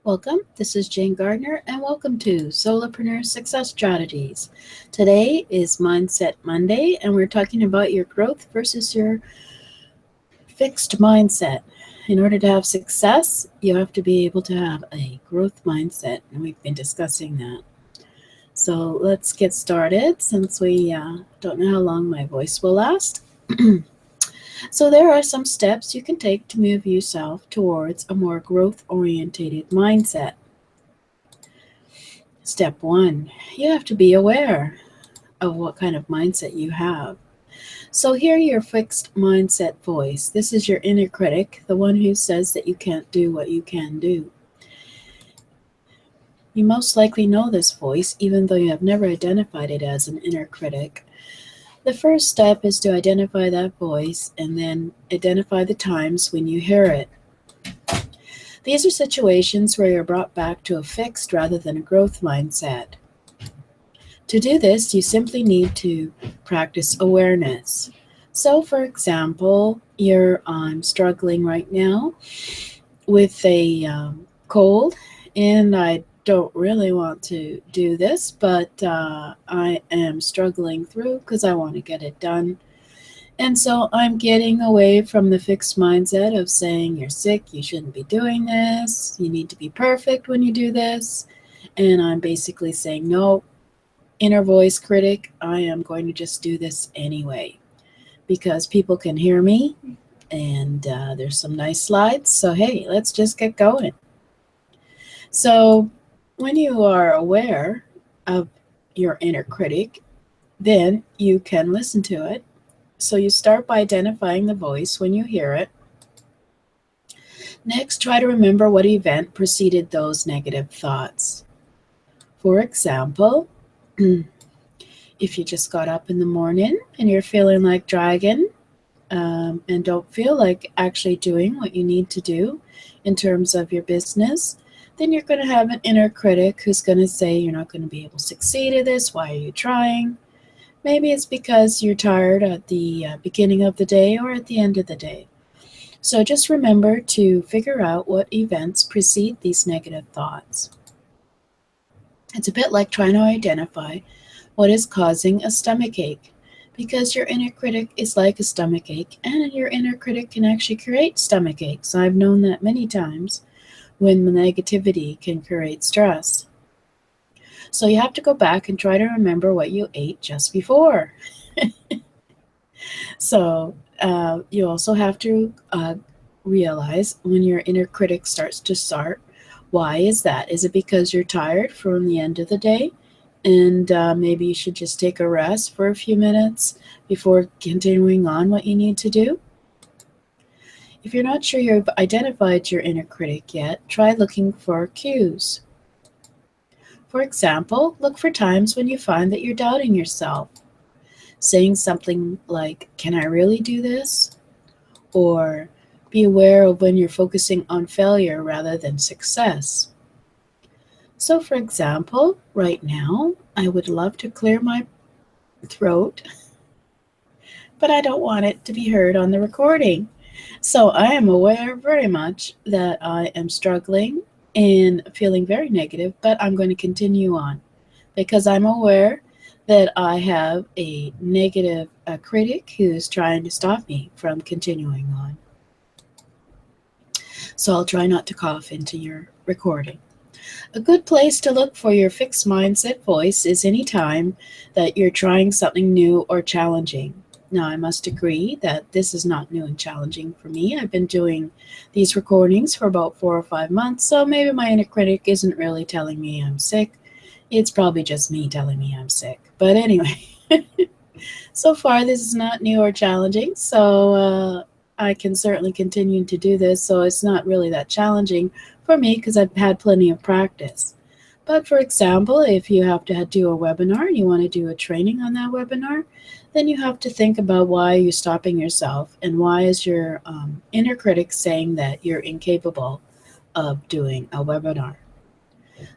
Welcome, this is Jane Gardner, and welcome to Solopreneur Success Strategies. Today is Mindset Monday, and we're talking about your growth versus your fixed mindset. In order to have success, you have to be able to have a growth mindset, and we've been discussing that. So let's get started since we don't know how long my voice will last. So there are some steps you can take to move yourself towards a more growth-oriented mindset. Step 1, you have to be aware of what kind of mindset you have. So hear your fixed mindset voice. This is your inner critic, the one who says that you can't do what you can do. You most likely know this voice, even though you have never identified it as an inner critic. The first step is to identify that voice and then identify the times when you hear it. These are situations where you're brought back to a fixed rather than a growth mindset. To do this, you simply need to practice awareness. So, for example, I'm struggling right now with a cold, and I don't really want to do this, but I am struggling through because I want to get it done. And so I'm getting away from the fixed mindset of saying you're sick, you shouldn't be doing this, you need to be perfect when you do this. And I'm basically saying, no, inner voice critic, I am going to just do this anyway because people can hear me and there's some nice slides. So, hey, let's just get going. So when you are aware of your inner critic, then you can listen to it. So you start by identifying the voice when you hear it. Next, try to remember what event preceded those negative thoughts. For example, if you just got up in the morning and you're feeling like dragging and don't feel like actually doing what you need to do in terms of your business, then you're going to have an inner critic who's going to say you're not going to be able to succeed at this. Why are you trying? Maybe it's because you're tired at the beginning of the day or at the end of the day. So just remember to figure out what events precede these negative thoughts. It's a bit like trying to identify what is causing a stomach ache, because your inner critic is like a stomach ache, and your inner critic can actually create stomach aches. I've known that many times when the negativity can create stress. So you have to go back and try to remember what you ate just before. So you also have to realize when your inner critic starts to start, why is that? Is it because you're tired from the end of the day? And maybe you should just take a rest for a few minutes before continuing on what you need to do? If you're not sure you've identified your inner critic yet, try looking for cues. For example, look for times when you find that you're doubting yourself. Saying something like, can I really do this? Or be aware of when you're focusing on failure rather than success. So for example, right now, I would love to clear my throat, but I don't want it to be heard on the recording. So I am aware very much that I am struggling and feeling very negative, but I'm going to continue on because I'm aware that I have a negative critic who's trying to stop me from continuing on. So I'll try not to cough into your recording. A good place to look for your fixed mindset voice is any time that you're trying something new or challenging. Now, I must agree that this is not new and challenging for me. I've been doing these recordings for about 4 or 5 months, so maybe my inner critic isn't really telling me I'm sick. It's probably just me telling me I'm sick. But anyway, so far this is not new or challenging, so I can certainly continue to do this, so it's not really that challenging for me because I've had plenty of practice. But for example, if you have to do a webinar and you want to do a training on that webinar, then you have to think about why you're stopping yourself and why is your inner critic saying that you're incapable of doing a webinar.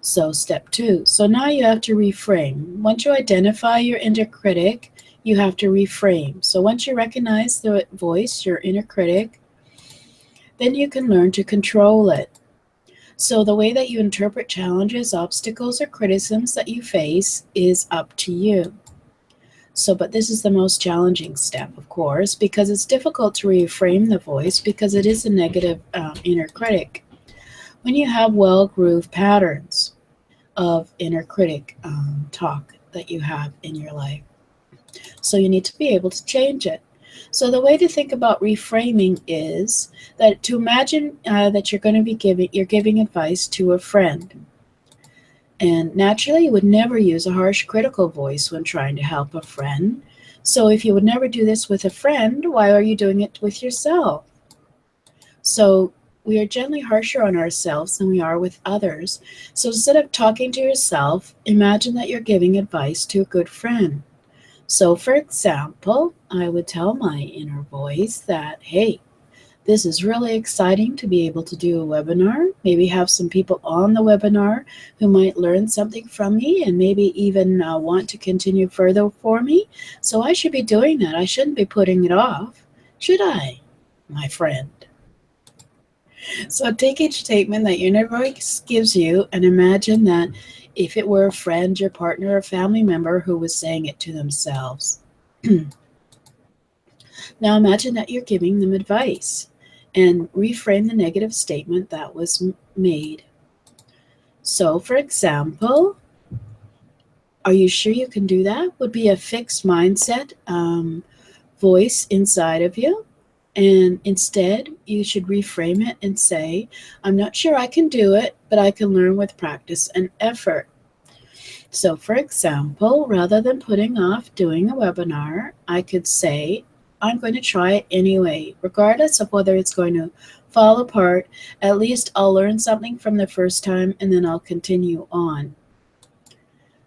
So step 2. So now you have to reframe. Once you identify your inner critic, you have to reframe. So once you recognize the voice, your inner critic, then you can learn to control it. So the way that you interpret challenges, obstacles, or criticisms that you face is up to you. So, but this is the most challenging step, of course, because it's difficult to reframe the voice because it is a negative inner critic. When you have well-grooved patterns of inner critic talk that you have in your life, so you need to be able to change it. So the way to think about reframing is that to imagine that you're giving advice to a friend. And naturally, you would never use a harsh critical voice when trying to help a friend. So if you would never do this with a friend, why are you doing it with yourself? So we are generally harsher on ourselves than we are with others. So instead of talking to yourself, imagine that you're giving advice to a good friend. So for example, I would tell my inner voice that, hey, this is really exciting to be able to do a webinar, maybe have some people on the webinar who might learn something from me and maybe even want to continue further for me. So I should be doing that. I shouldn't be putting it off, should I, my friend? So take each statement that your inner voice gives you and imagine that if it were a friend, your partner, or family member who was saying it to themselves. Now imagine that you're giving them advice and reframe the negative statement that was made. So, for example, are you sure you can do that? Would be a fixed mindset voice inside of you. And instead, you should reframe it and say, I'm not sure I can do it, but I can learn with practice and effort. So, for example, rather than putting off doing a webinar, I could say, I'm going to try it anyway, regardless of whether it's going to fall apart. At least I'll learn something from the first time and then I'll continue on.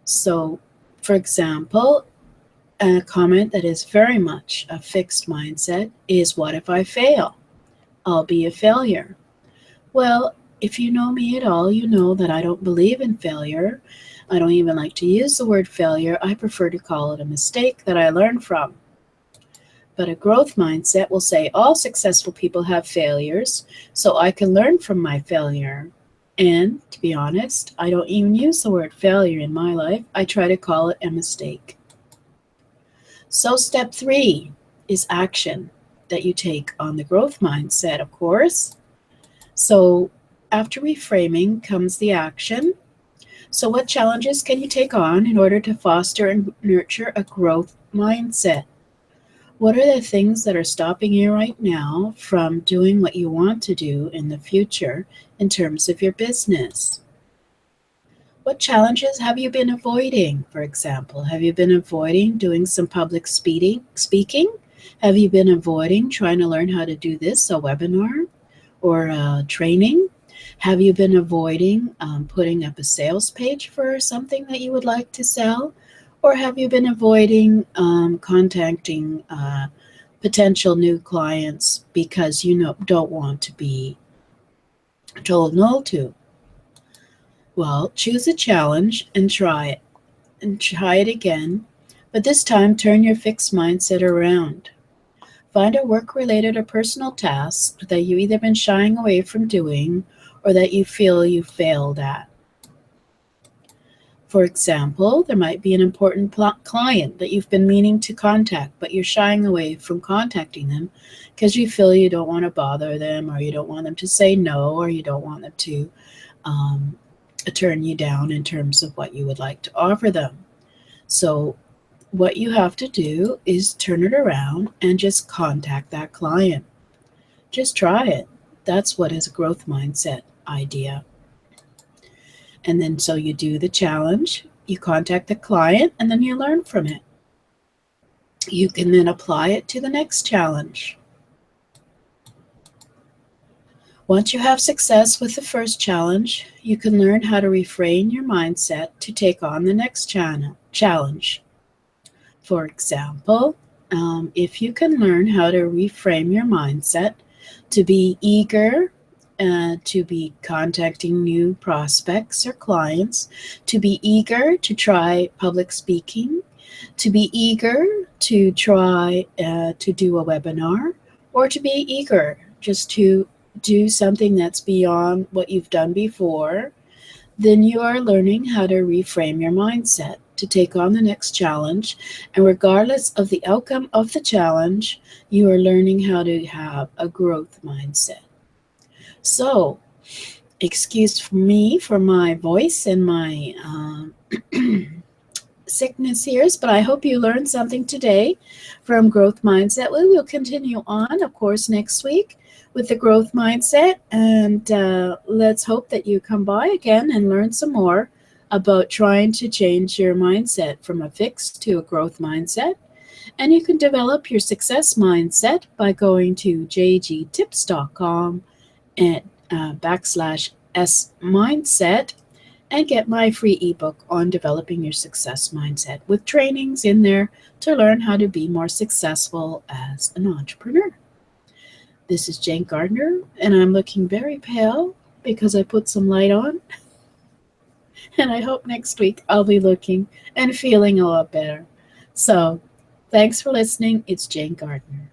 So, for example, a comment that is very much a fixed mindset is, what if I fail? I'll be a failure. Well, if you know me at all, you know that I don't believe in failure. I don't even like to use the word failure. I prefer to call it a mistake that I learned from. But a growth mindset will say all successful people have failures, so I can learn from my failure. And to be honest, I don't even use the word failure in my life. I try to call it a mistake. So step 3 is action that you take on the growth mindset, of course. So after reframing comes the action. So what challenges can you take on in order to foster and nurture a growth mindset? What are the things that are stopping you right now from doing what you want to do in the future in terms of your business? What challenges have you been avoiding, for example? Have you been avoiding doing some public speaking? Have you been avoiding trying to learn how to do this, a webinar or a training? Have you been avoiding putting up a sales page for something that you would like to sell? Or have you been avoiding contacting potential new clients because you don't want to be told no to? Well, choose a challenge and try it again, but this time turn your fixed mindset around. Find a work-related or personal task that you've either been shying away from doing or that you feel you failed at. For example, there might be an important client that you've been meaning to contact, but you're shying away from contacting them because you feel you don't want to bother them, or you don't want them to say no, or you don't want them to turn you down in terms of what you would like to offer them. So what you have to do is turn it around and just contact that client. Just try it. That's what is a growth mindset idea. And then so you do the challenge, you contact the client, and then you learn from it. You can then apply it to the next challenge. Once you have success with the first challenge, you can learn how to reframe your mindset to take on the next challenge. For example, if you can learn how to reframe your mindset to be eager, to be contacting new prospects or clients, to be eager to try public speaking, to be eager to try to do a webinar, or to be eager just to do something that's beyond what you've done before, then you are learning how to reframe your mindset to take on the next challenge. And regardless of the outcome of the challenge, you are learning how to have a growth mindset. So, excuse me for my voice and my sickness here, but I hope you learned something today from growth mindset. We will continue on, of course, next week with the growth mindset, and let's hope that you come by again and learn some more about trying to change your mindset from a fixed to a growth mindset. And you can develop your success mindset by going to jgtips.com and /s mindset and get my free ebook on developing your success mindset with trainings in there to learn how to be more successful as an entrepreneur. This is Jane Gardner, and I'm looking very pale because I put some light on. And I hope next week I'll be looking and feeling a lot better. So, thanks for listening. It's Jane Gardner.